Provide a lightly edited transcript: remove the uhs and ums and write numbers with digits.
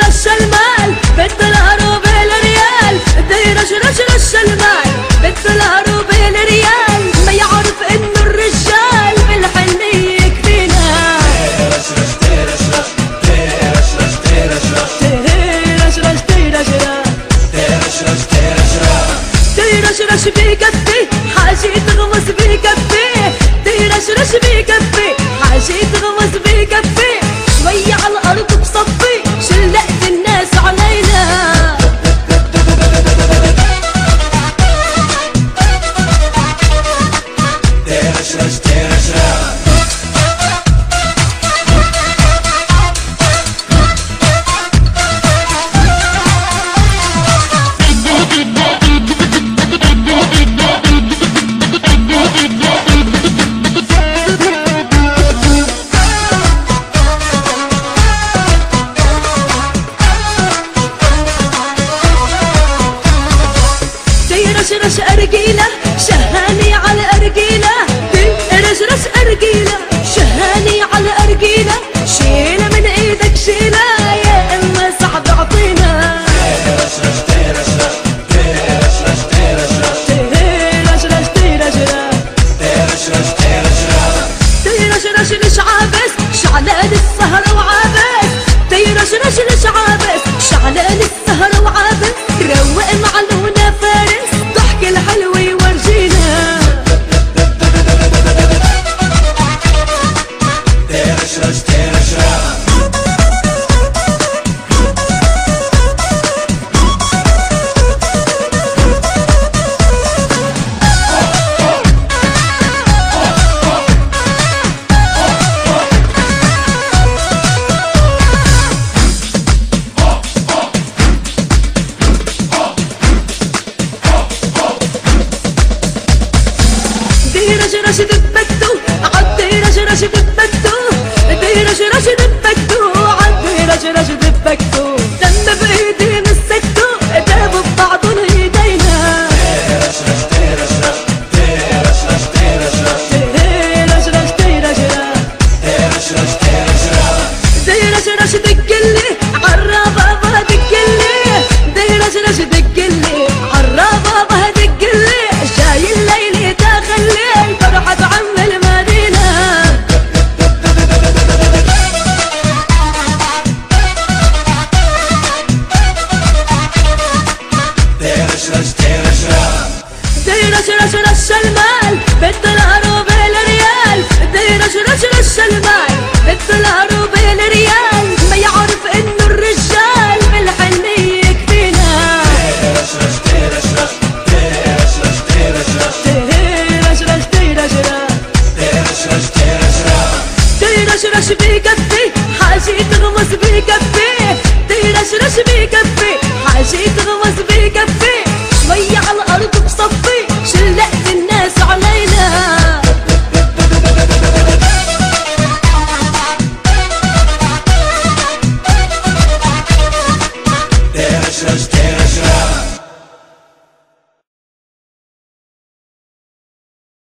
رش المال بالدولار وبالريال، رش المال بالدولار وبالريال، ما يعرف انه الرجال بالحنية يكفينا. رش بيكفي حاجة تغمس بيكفي، رش بيكفي حاجة تغمس بيكفي، شوية على الأرض بصفي شلقت الناس علينا. رش أرجيلة شهاني على أرجيلة، رش أرجيلة شهاني على أرجيلة، شيلة من إيدك شيلة يا إما صعب أعطينا. رش لش عابس شعلان السهرة وعابس، رش عابس شعلان السهرة وعابس، روق معلونا فارس ضحك الحلو يورجينا. رش دبكتو عدي رش دبكتو، رش دبكتو عدي رش دبكتو، دم بايدي مسكتو دابوا ببعضن ايدينا. رش دقلي عالربابة دقلي، رش دقلي عالربابة دقلي، جاي الليل داخلي فرحة عم المدينة. رش المال بالدولار وبالريال، رش المال بالدولار